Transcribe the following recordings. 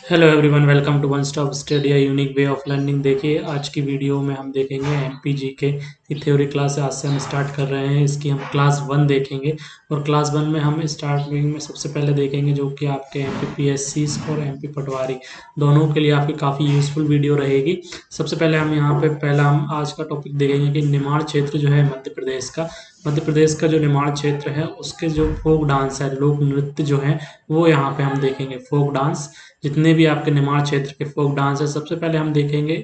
Hello everyone, welcome to one stop study, unique way of learning. देखिए, आज की video में हम देखेंगे एमपीजी के की थ्योरी क्लास। आज से हम स्टार्ट कर रहे हैं। इसकी हम क्लास वन देखेंगे और क्लास वन में हम स्टार्टिंग में सबसे पहले देखेंगे जो कि आपके एमपीपीएससी और एमपी पटवारी दोनों के लिए आपकी काफ़ी यूज़फुल वीडियो रहेगी। सबसे पहले हम यहाँ पे पहला हम आज का टॉपिक देखेंगे कि निमाड़ क्षेत्र जो है मध्य प्रदेश का जो निमाड़ क्षेत्र है उसके जो फोक डांस है, लोक नृत्य जो है वो यहाँ पे हम देखेंगे। फोक डांस, जितने भी आपके निमाड़ क्षेत्र के फोक डांस है, सबसे पहले हम देखेंगे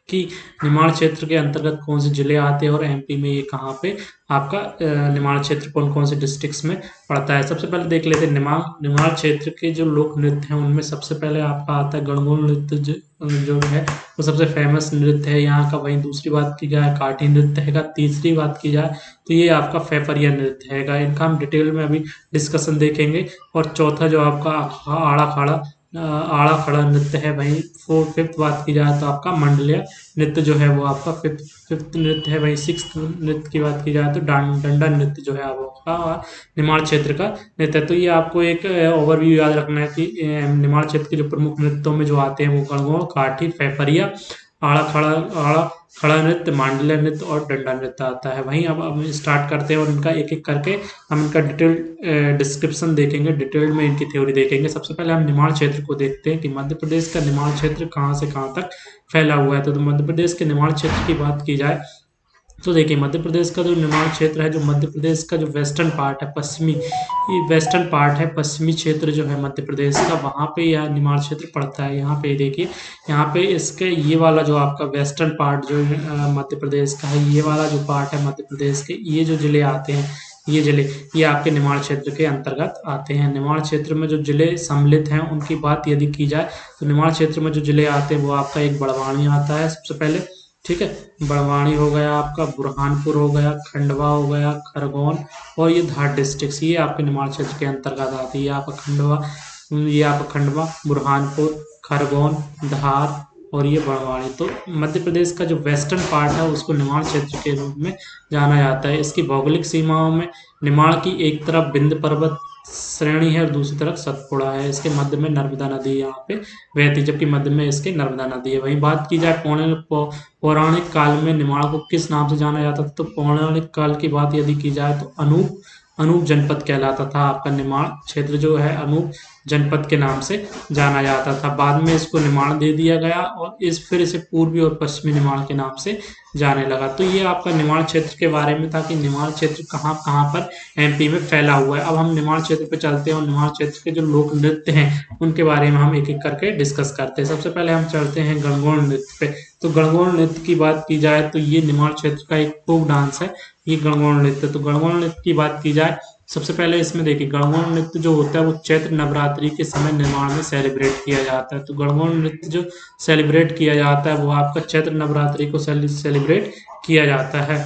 कि निमाड़ क्षेत्र के अंतर्गत कौन से जिले आते हैं और एमपी में ये कहाँ पे आपका निमाड़ क्षेत्र कौन कौन से डिस्ट्रिक्ट्स में पड़ता है। सबसे पहले देख लेते हैं निमाड़ निमाड़ क्षेत्र के जो लोक नृत्य हैं उनमें सबसे पहले आपका आता है गणगौर नृत्य, जो है वो सबसे फेमस नृत्य है यहाँ का। वहीं दूसरी बात की जाए काठी नृत्य हैगा। तीसरी बात की जाए तो ये आपका फेफरिया नृत्य हैगा। इनका हम डिटेल में अभी डिस्कशन देखेंगे। और चौथा जो आपका आड़ा खड़ा नृत्य है। वहीं फिफ्थ बात की जाए तो आपका मंडलिया नृत्य जो है वो आपका फिफ्थ नृत्य है। वहीं सिक्स्थ नृत्य की बात की जाए तो डंडा नृत्य जो है आपका निमाड़ क्षेत्र का नृत्य है। तो ये आपको एक ओवरव्यू याद रखना है कि निमाड़ क्षेत्र के जो प्रमुख नृत्यों में जो आते हैं वो गणगौर, काठी, फेफरिया, आड़ा खड़ा नृत्य, मांडलिया नृत्य और डंडा नृत्य आता है। वहीं अब हम स्टार्ट करते हैं और इनका एक एक करके हम इनका डिटेल डिस्क्रिप्शन देखेंगे, डिटेल में इनकी थ्योरी देखेंगे। सबसे पहले हम निमाड़ क्षेत्र को देखते हैं कि मध्य प्रदेश का निमाड़ क्षेत्र कहाँ से कहाँ तक फैला हुआ है। तो मध्य प्रदेश के निमाड़ क्षेत्र की बात की जाए तो देखिए, मध्य प्रदेश का जो निमाड़ क्षेत्र है, जो मध्य प्रदेश का जो वेस्टर्न पार्ट है, पश्चिमी क्षेत्र जो है मध्य प्रदेश का, वहाँ पे यह निमाड़ क्षेत्र पड़ता है। यहाँ पे देखिए, यहाँ पे इसके ये वाला जो आपका वेस्टर्न पार्ट जो मध्य प्रदेश का है, ये वाला जो पार्ट है मध्य प्रदेश के, ये जो जिले आते हैं, ये जिले ये आपके निमाड़ क्षेत्र के अंतर्गत आते हैं। निमाड़ क्षेत्र में जो जिले सम्मिलित हैं उनकी बात यदि की जाए तो निमाड़ क्षेत्र में जो जिले आते हैं वो आपका एक बड़वानी आता है सबसे पहले, ठीक है। बड़वानी हो गया, आपका बुरहानपुर हो गया, खंडवा हो गया, खरगोन और ये धार डिस्ट्रिक्ट, ये आपके निमाड़ क्षेत्र के अंतर्गत आती है। ये आपका खंडवा, बुरहानपुर, खरगोन, धार और ये बड़वानी। तो मध्य प्रदेश का जो वेस्टर्न पार्ट है उसको निमाड़ क्षेत्र के रूप में जाना जाता है। इसकी भौगोलिक सीमाओं में निमाड़ की एक तरफ विंध्य पर्वत श्रेणी है और दूसरी तरफ सतपुड़ा है। इसके मध्य में नर्मदा नदी यहाँ पे बहती, जबकि मध्य में इसके नर्मदा नदी है। वहीं बात की जाए पौराणिक काल में निमाड़ को किस नाम से जाना जाता था, तो पौराणिक काल की बात यदि की जाए तो अनूप जनपद कहलाता था। आपका निमाड़ क्षेत्र जो है अनूप जनपद के नाम से जाना जाता था। बाद में इसको निमाड़ दे दिया गया और फिर इसे पूर्वी और पश्चिमी निमाड़ के नाम से जाने लगा। तो ये आपका निमाड़ क्षेत्र के बारे में था कि निमाड़ क्षेत्र कहाँ कहाँ पर एमपी में फैला हुआ है। अब हम निमाड़ क्षेत्र पे चलते हैं और निमाड़ क्षेत्र के जो लोक नृत्य हैं उनके बारे में हम एक एक करके डिस्कस करते हैं। सबसे पहले हम चलते हैं गणगौर नृत्य पे। तो गणगौर नृत्य की बात की जाए तो ये निमाड़ क्षेत्र का एक फोक डांस है, ये गणगौर नृत्य। तो गणगौर नृत्य की बात की जाए, सबसे पहले इसमें देखिए, गणगौर नृत्य जो होता है वो चैत्र नवरात्रि के समय निमाड़ में सेलिब्रेट किया जाता है। तो गणगौर नृत्य जो सेलिब्रेट किया जाता है वो आपका चैत्र नवरात्रि को सेलिब्रेट किया जाता है।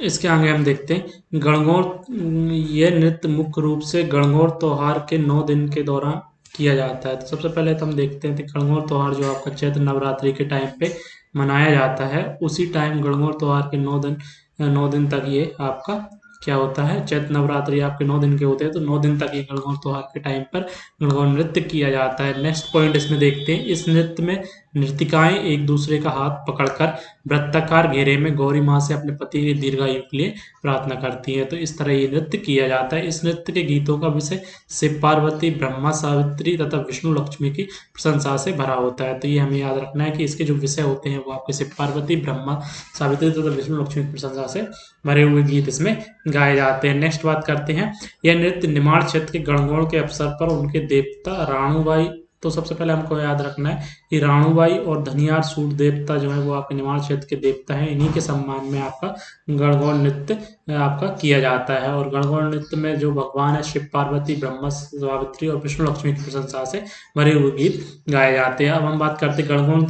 इसके आगे हम देखते हैं गणगौर। यह नृत्य मुख्य रूप से गणगौर त्योहार के 9 दिन के दौरान किया जाता है। तो सबसे पहले तो हम देखते हैं कि गणगौर त्योहार जो आपका चैत्र नवरात्रि के टाइम पे मनाया जाता है, उसी टाइम गणगौर त्योहार के 9 दिन तक ये आपका क्या होता है, चैत्र नवरात्रि आपके 9 दिन के होते हैं। तो 9 दिन तक ये गणगौर त्योहार के टाइम पर गणगौर नृत्य किया जाता है। नेक्स्ट पॉइंट इसमें देखते हैं, इस नृत्य में नर्तिकाएं एक दूसरे का हाथ पकड़कर वृत्ताकार घेरे में गौरी माँ से अपने पति की दीर्घायु के लिए प्रार्थना करती है। तो इस तरह ये नृत्य किया जाता है। इस नृत्य के गीतों का विषय शिव पार्वती, ब्रह्मा सावित्री तथा विष्णु लक्ष्मी की प्रशंसा से भरा होता है। तो ये हमें याद रखना है कि इसके जो विषय होते हैं वो आपके शिव पार्वती, ब्रह्मा सावित्री तथा विष्णु लक्ष्मी की प्रशंसा से भरे हुए गीत इसमें गाए जाते हैं। नेक्स्ट बात करते हैं, यह नृत्य निमाड़ क्षेत्र के गणगौर के अवसर पर उनके देवता राणूबाई, तो सबसे पहले हमको याद रखना है कि राणूबाई और धनियार सूट देवता जो है वो आपके निमाड़ क्षेत्र के देवता हैं। इन्हीं के सम्मान में आपका गणगौर नृत्य आपका किया जाता है। और गणगौर नृत्य में जो भगवान है शिव पार्वती, ब्रह्मा सावित्री और विष्णु लक्ष्मी की प्रशंसा से भरे हुए गीत गाए जाते हैं। अब हम बात करते हैं गणगौर।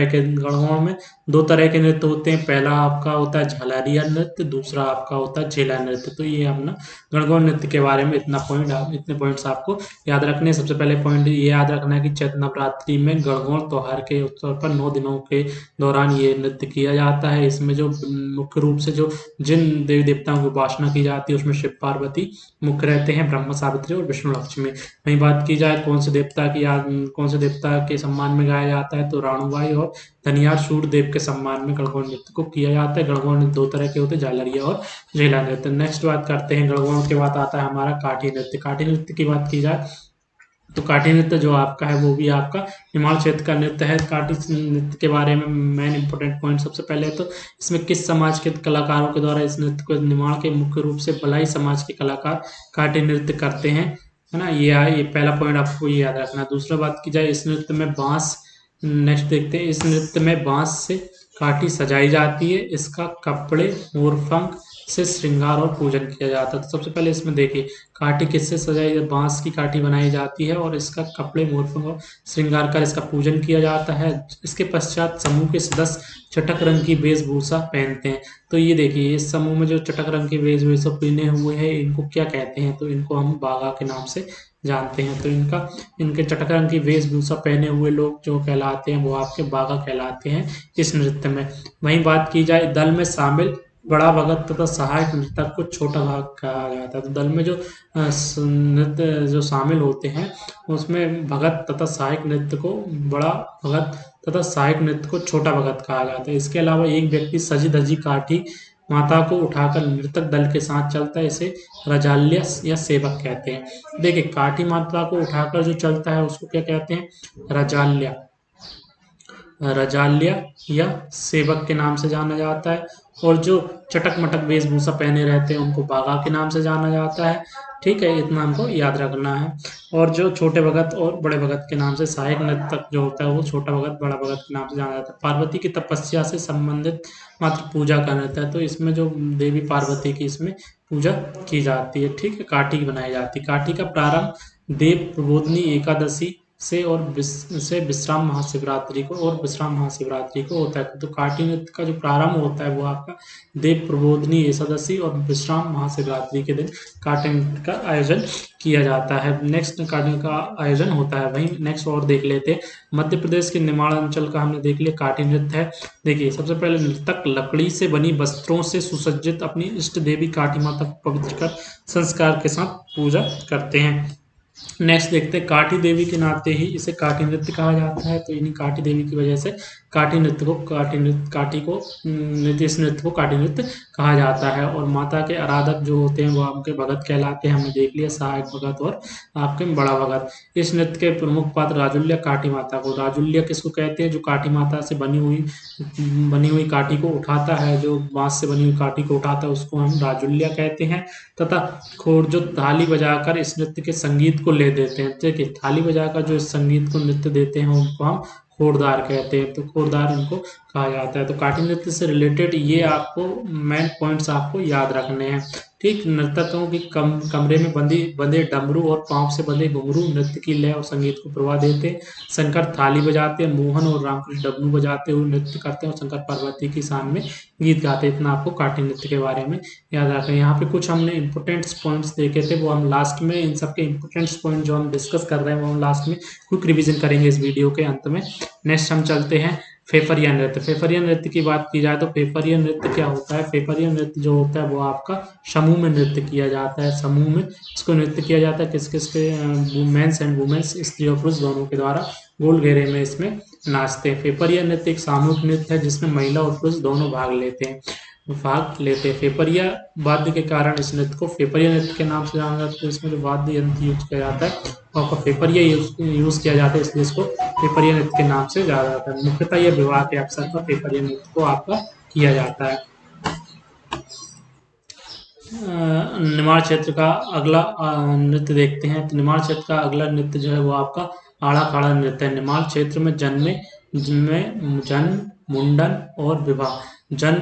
गणगौर में दो तरह के नृत्य होते हैं। पहला आपका होता है झालरिया नृत्य, दूसरा आपका होता है झेला नृत्य। तो ये हम ना गणगौर नृत्य के बारे में इतने पॉइंट्स आपको याद रखने। सबसे पहले पॉइंट ये याद रखना है कि चैत्र नवरात्रि में गणगौर त्योहार के अवसर पर 9 दिनों के दौरान ये नृत्य किया जाता है। इसमें जो मुख्य रूप से जो जिन देवी देवताओं की उपासना की जाती है, उसमें शिव पार्वती मुख्य रहते हैं, ब्रह्मा सावित्री और विष्णु लक्ष्मी। वहीं बात की जाए कौन से देवता के सम्मान में गाया जाता है, तो राणूबाई और धनियार सूर्यदेव के सम्मान में गणगौर नृत्य को किया जाता है। गणगौर नृत्य 2 तरह के होते हैं, झालरिया और झेला नृत्य। नेक्स्ट बात करते हैं गणगौर के बाद आता है हमारा काठी नृत्य। काठी नृत्य की बात की जाए तो काठी नृत्य जो आपका है वो भी आपका निमाड़ क्षेत्र का नृत्य है। काठी नृत्य के बारे में मेन इंपॉर्टेंट पॉइंट सबसे पहले तो इसमें किस समाज के कलाकारों के द्वारा इस नृत्य को निमाड़ के मुख्य रूप से भलाई समाज के कलाकार काठी नृत्य करते हैं, है ना। ये पहला पॉइंट आपको ये याद रखना। दूसरा बात की जाए इस नृत्य में बांस, नेक्स्ट देखते हैं इस नृत्य में बांस से काठी सजाई जाती है, इसका कपड़े मोरपंख से श्रृंगार और पूजन किया जाता है। तो सबसे पहले इसमें देखिए काठी किससे सजाई, बांस की काठी बनाई जाती है और इसका कपड़े मोरपंख और श्रृंगार कर इसका पूजन किया जाता है। इसके पश्चात समूह के सदस्य चटक रंग की वेशभूषा पहनते हैं। तो ये देखिए इस समूह में जो चटक रंग की वेशभूषा पहने हुए हैं इनको क्या कहते हैं, तो इनको हम बागा के नाम से जानते हैं। तो इनके चटक रंग की वेशभूषा पहने हुए लोग जो कहलाते हैं वो आपके बागा कहलाते हैं इस नृत्य में। वहीं बात की जाए दल में शामिल बड़ा भगत तथा सहायक नृतक को छोटा भाग कहा जाता है। तो दल में जो नृत्य जो शामिल होते हैं उसमें भगत तथा सहायक नृत्य को बड़ा भगत तथा सहायक नृत्य को छोटा भगत कहा जाता है। इसके अलावा एक व्यक्ति सजी धजी काठी माता को उठाकर नृतक दल के साथ चलता है, इसे रजाल्य या सेवक कहते हैं। देखिए काठी माता को उठाकर जो चलता है उसको क्या कहते हैं, रजाल्य या सेवक के नाम से जाना जाता है। और जो चटक मटक वेशभूषा पहने रहते हैं उनको बागा के नाम से जाना जाता है। ठीक है, इतना हमको याद रखना है। और जो छोटे भगत और बड़े भगत के नाम से सहायक नृतक जो होता है वो छोटा भगत बड़ा भगत के नाम से जाना जाता है। पार्वती की तपस्या से संबंधित मात्र पूजा का नृत्य है, तो इसमें जो देवी पार्वती की इसमें पूजा की जाती है। ठीक है, काठी बनाई जाती है। काठी का प्रारंभ देव प्रबोधनी एकादशी से विश्राम महाशिवरात्रि को होता है। तो काठी नृत्य का जो प्रारंभ होता है वो आपका देव प्रबोधनी एकादशी और विश्राम महाशिवरात्रि के दिन काठी नृत्य का आयोजन किया जाता है। नेक्स्ट काठी का आयोजन होता है। वहीं नेक्स्ट और देख लेते हैं मध्य प्रदेश के निमाड़ अंचल का हमने देख लिया काठी नृत्य है। देखिए सबसे पहले नृतक लकड़ी से बनी वस्त्रों से सुसज्जित अपनी इष्ट देवी काठी माता को पवित्र कर संस्कार के साथ पूजा करते हैं। नेक्स्ट देखते हैं काठी देवी के नाते ही इसे काठी नृत्य कहा जाता है। तो इन्हीं काठी देवी की वजह से काठी नृत्य को काठी नृत्य कहा जाता है। और माता के आराधक जो होते हैं वो आपके भगत कहलाते हैं, हमने देख लिया सहायक भगत और आपके बड़ा भगत। इस नृत्य के प्रमुख पात्र राजुल्य काठी माता को, राजुल्य किसको कहते हैं, जो काठी माता से बनी हुई काठी को उठाता है, जो बांस से बनी हुई काठी को उठाता है उसको हम राजुल्य कहते हैं। तथा खोर जो थाली बजाकर इस नृत्य के संगीत को ले देते हैं, ठीक है, थाली बजाकर जो इस संगीत को नृत्य देते हैं उनको हम खोरदार कहते हैं। तो खोरदार इनको कहा जाता है। तो काठी नृत्य से रिलेटेड ये आपको मेन पॉइंट्स आपको याद रखने हैं। ठीक, नर्तकों की कमरे में बंधे डमरू और पांव से बंधे घुंघरू नृत्य की लय और संगीत को प्रवाह देते हैं। शंकर थाली बजाते हैं, मोहन और रामकृष्ण डमरू बजाते हुए नृत्य करते हैं और शंकर पार्वती की शान में गीत गाते हैं। इतना आपको काठी नृत्य के बारे में याद रखना है। यहाँ पे कुछ हमने इंपोर्टेंट पॉइंट्स देखे थे, वो हम लास्ट में इन सबके इंपोर्टेंट पॉइंट जो हम डिस्कस कर रहे हैं वो हम लास्ट में क्विक रिविजन करेंगे इस वीडियो के अंत में। नेक्स्ट हम चलते हैं फेफरिया नृत्य। फेफरिया नृत्य की बात की जाए तो फेफरिया नृत्य क्या होता है, फेफरिया नृत्य जो होता है वो आपका समूह में नृत्य किया जाता है। समूह में इसको नृत्य किया जाता है किस किस के, मेंस एंड वुमेन्स, स्त्री और पुरुष दोनों के द्वारा गोल घेरे में इसमें नाचते हैं। फेफरिया नृत्य एक सामूहिक नृत्य है जिसमें महिला और पुरुष दोनों भाग लेते हैं। फेफरिया वाद्य के कारण इस नृत्य को फेफरिया नृत्य के नाम से जाना जाता है। इसमें जो वाद्य यंत्र यूज किया जाता है और फेफरिया यूज किया जाता है, इसलिए इसको फेफरिया नृत्य के नाम से जाना जाता है। मुख्यतः यह विवाह के अवसर पर फेफरिया नृत्य को आपका किया जाता है। निमाड़ क्षेत्र का अगला नृत्य देखते हैं। तो निमाड़ क्षेत्र का अगला नृत्य जो है वो आपका आड़ा खाड़ा नृत्य है। निमाड़ क्षेत्र में जन्म, मुंडन और विवाह,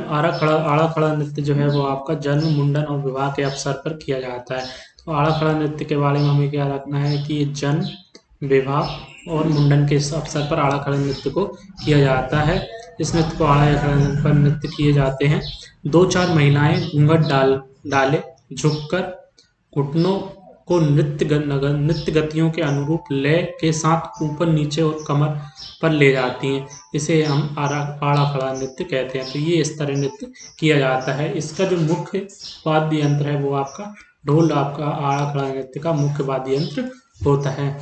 आड़ा खड़ा नृत्य जो है वो आपका जन्म, मुंडन और विवाह के अवसर पर किया जाता है। तो आड़ा खड़ा नृत्य के बारे में हमें क्या रखना है कि जन्म, विवाह और मुंडन के अवसर पर आड़ा खड़ा नृत्य को किया जाता है। इस नृत्य को आड़ा खड़ा पर नृत्य किए जाते हैं। 2-4 महिलाएं घूंघट डाले झुककर घुटनों को नृत्य गतियों के अनुरूप लय के साथ ऊपर नीचे और कमर पर ले जाती हैं। इसे हम आड़ा खड़ा नृत्य कहते हैं। तो ये इस तरह नृत्य किया जाता है। इसका जो मुख्य वाद्य यंत्र है वो आपका ढोल, आपका आड़ा खड़ा नृत्य का मुख्य वाद्य यंत्र होता है।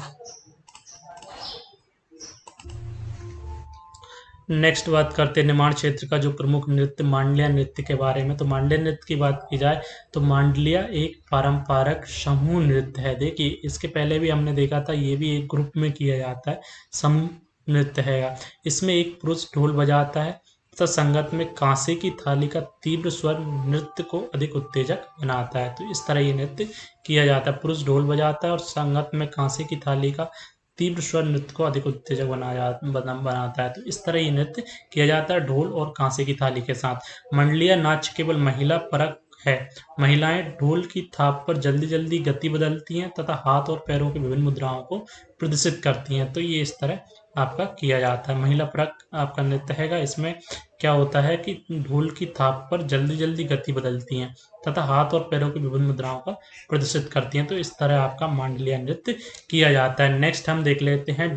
नेक्स्ट बात करते हैं निमाड़ क्षेत्र का जो प्रमुख नृत्य मांडलिया नृत्य के बारे में। तो मांडलिया नृत्य की बात की जाए तो मांडलिया एक पारंपरिक समूह नृत्य है। देखिए इसके पहले भी हमने देखा था, ये भी एक ग्रुप में किया जाता है, समूह नृत्य है। इसमें एक पुरुष ढोल बजाता है तथा संगत में कांसे की थाली का तीव्र स्वर नृत्य को अधिक उत्तेजक बनाता है। तो इस तरह ये नृत्य किया जाता है। पुरुष ढोल बजाता है और संगत में कांसे की थाली का तीव्र स्वर नृत्य को अधिक उत्तेजक बनाता है। तो इस तरह ये नृत्य किया जाता है ढोल और कांसे की थाली के साथ। मंडलिया नाच केवल महिला परक है। महिलाएं ढोल की थाप पर जल्दी जल्दी गति बदलती हैं तथा हाथ और पैरों की विभिन्न मुद्राओं को प्रदर्शित करती हैं। तो ये इस तरह आपका किया जाता है। महिला परक आपका नृत्य हैगा। इसमें क्या होता है कि ढोल की थाप पर जल्दी जल्दी गति बदलती हैं तथा हाथ और पैरों की विभिन्न मुद्राओं का प्रदर्शित करती हैं। तो इस तरह आपका मांडलिया नृत्य किया जाता है। नेक्स्ट हम देख लेते हैं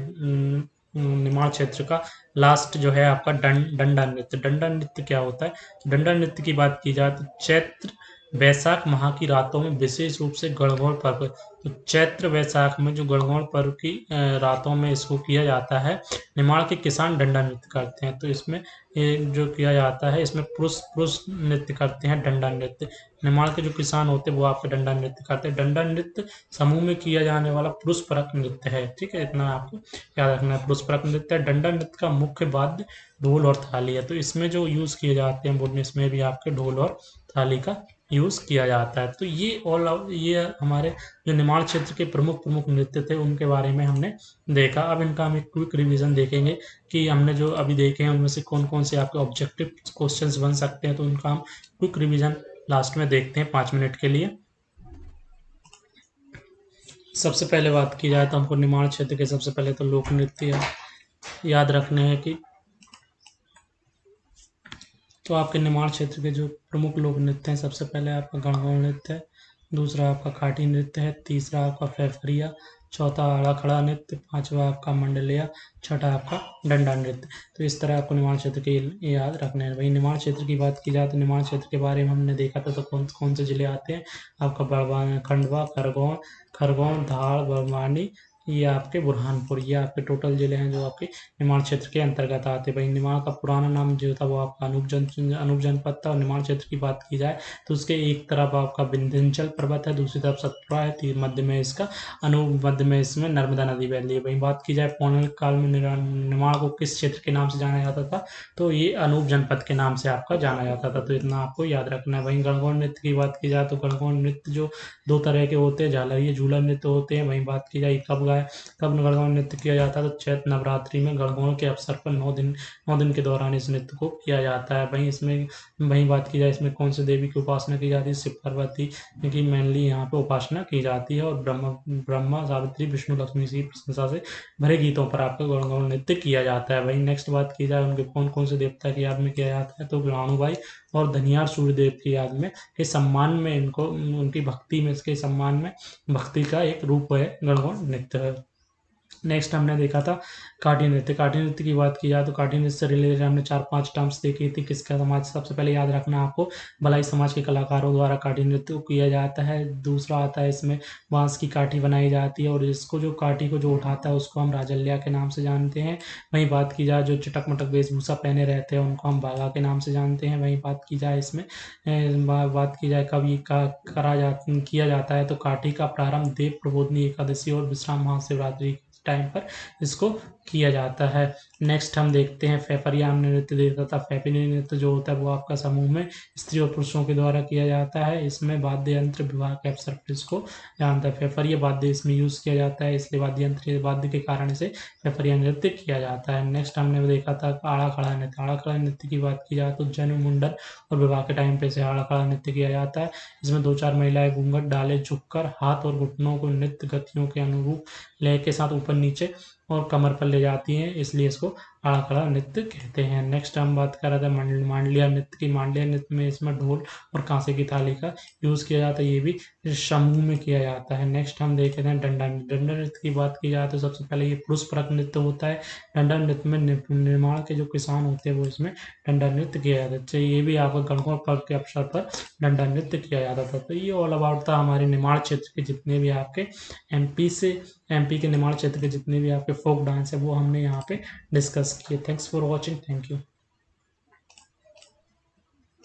निमाड़ क्षेत्र का लास्ट जो है आपका डंडा नृत्य। डंडा नृत्य क्या होता है? डंडा नृत्य की बात की जाए तो चैत्र वैशाख माह की रातों में विशेष रूप से गणगौर पर्व, तो चैत्र वैशाख में जो गणगौर पर्व की रातों में इसको किया जाता है। निमाड़ के किसान डंडा नृत्य करते हैं। तो इसमें ये जो किया जाता है इसमें पुरुष पुरुष नृत्य करते हैं डंडा नृत्य। निमाड़ के जो किसान होते हैं वो आपके डंडा नृत्य करते हैं। डंडा नृत्य समूह में किया जाने वाला पुरुष परक नृत्य है। ठीक है, इतना आपको याद रखना है। पुरुष परक नृत्य है। डंडा नृत्य का मुख्य वाद्य ढोल और थाली है। तो इसमें जो यूज किए जाते हैं बोलने, इसमें भी आपके ढोल और थाली का यूज किया जाता है। तो ये हमारे जो निमाड़ क्षेत्र के प्रमुख नृत्य थे उनके बारे में हमने देखा। अब इनका हम एक क्विक रिवीजन देखेंगे कि हमने जो अभी देखे हैं उनमें से कौन कौन से आपके ऑब्जेक्टिव क्वेश्चंस बन सकते हैं। तो उनका हम क्विक रिवीजन लास्ट में देखते हैं 5 मिनट के लिए। सबसे पहले बात की जाए तो हमको निमाड़ क्षेत्र के सबसे पहले तो लोक नृत्य याद रखने हैं कि तो आपके निमाड़ क्षेत्र के जो प्रमुख लोक नृत्य हैं, सबसे पहले आपका गणगौर नृत्य है, दूसरा आपका खाटी नृत्य है, तीसरा आपका फैफरिया, चौथा आड़ा खड़ा नृत्य, पांचवा आपका मंडलिया, छठा आपका डंडा नृत्य। तो इस तरह आपको निमाड़ क्षेत्र के याद रखने हैं। वही निमाड़ क्षेत्र की बात की जाए तो निमाड़ क्षेत्र के बारे में हमने देखा था। तो कौन कौन से जिले आते हैं आपका? बड़वानी, खंडवा, खरगोन, धार, बड़वानी, ये आपके बुरहानपुर, ये आपके टोटल जिले हैं जो आपके निमाड़ क्षेत्र के अंतर्गत आते हैं। भाई निमाड़ का पुराना नाम जो था वो आपका अनूप जनपद था। और निमाड़ क्षेत्र की बात की जाए तो उसके एक तरफ आपका विंध्याचल पर्वत है, दूसरी तरफ सतपुड़ा है, मध्य में इसका मध्य में इसमें नर्मदा नदी बहती है। वहीं बात की जाए पौराणिक काल में निमाड़ को किस क्षेत्र के नाम से जाना जाता था? तो ये अनूप जनपद के नाम से आपका जाना जाता था। तो इतना आपको याद रखना है। वहीं गणगौर नृत्य की बात की जाए तो गणगौर नृत्य जो 2 तरह के होते हैं, झालरिया झूला नृत्य होते हैं। वहीं बात की जाए कब गणगौर नृत्य किया जाता है? तो चैत्र नवरात्रि में गणगौर के अवसर पर 9 दिन के दौरान इस नृत्य को किया जाता है। वहीं बात की जाए इसमें कौन से देवी की उपासना की जाती है? शिव पार्वती की मेनली यहाँ पे उपासना की जाती है। और ब्रह्मा सावित्री विष्णु लक्ष्मी की प्रशंसा से भरे गीतों पर आपका गणगौर नृत्य किया जाता है। वहीं नेक्स्ट बात की जाए उनके कौन कौन से देवता की याद में किया जाता है? तो राणूबाई और धनियार सूर्यदेव की याद में के सम्मान में इनको उनकी भक्ति में इसके सम्मान में भक्ति का एक रूप है गणगौर नृत्य। नेक्स्ट हमने देखा था काठी नृत्य। काठी नृत्य की बात की जाए तो काठी नृत्य से रिलेटेड हमने 4-5 टर्म्स देखी थी। किसका समाज? सबसे पहले याद रखना आपको भलाई समाज के कलाकारों द्वारा काठी नृत्य को किया जाता है। दूसरा आता है इसमें बांस की काठी बनाई जाती है और इसको जो काठी को जो उठाता है उसको हम राजल्या के नाम से जानते हैं। वहीं बात की जाए जो चटक मटक वेशभूषा पहने रहते हैं उनको हम बागा के नाम से जानते हैं। वहीं बात की जाए इसमें बात की जाए कब ये किया जाता है तो काठी का प्रारंभ देव प्रबोधनी एकादशी और विश्राम महाशिवरात्रि टाइम पर इसको किया जाता है। नेक्स्ट हम देखते हैं फैफरिया नृत्य देखा था। फैफरिया नृत्य जो होता है वो आपका समूह में स्त्री और पुरुषों के द्वारा किया जाता है। इसमें वाद्य यंत्र विवाह के अवसर पर इसको जानता है। फैफरिया वाद्य इसमें यूज किया जाता है, इसलिए वाद्य यंत्र वाद्य के कारण से फैफरिया नृत्य किया जाता है। नेक्स्ट हमने देखा था आड़ा खड़ा नृत्य। आड़ा खड़ा नृत्य की बात की जाए तो जन्म मुंडन और विवाह के टाइम पे से आड़ा खड़ा नृत्य किया जाता है। इसमें 2-4 महिलाएं घूंघट डाले झुककर हाथ और घुटनों को नृत्य गतियों के अनुरूप लय के साथ ऊपर नीचे और कमर पर ले जाती हैं, इसलिए इसको आड़ा खड़ा नृत्य कहते हैं। नेक्स्ट हम बात कर रहे थे मांडलिया नृत्य की। मांडलिया नृत्य में इसमें ढोल और कांसे की थाली का यूज़ किया जाता है, ये भी समूह में किया जाता है। नेक्स्ट हम देख रहे हैं डंडा नृत्य। डंडा नृत्य की बात की जाए तो सबसे पहले ये पुरुष परक नृत्य होता है। डंडा नृत्य में निर्माण के जो किसान होते हैं वो इसमें डंडा नृत्य किया जाता है। तो ये भी आपको गणगौर पर्व के अवसर पर डंडा नृत्य किया जाता था। तो ये ऑल अबाउट था हमारे निमाड़ क्षेत्र के जितने भी आपके एमपी के निमाड़ क्षेत्र के जितने भी आपके फोक डांस है वो हमने यहाँ पे डिस्कस किए। Thanks for watching, thank you.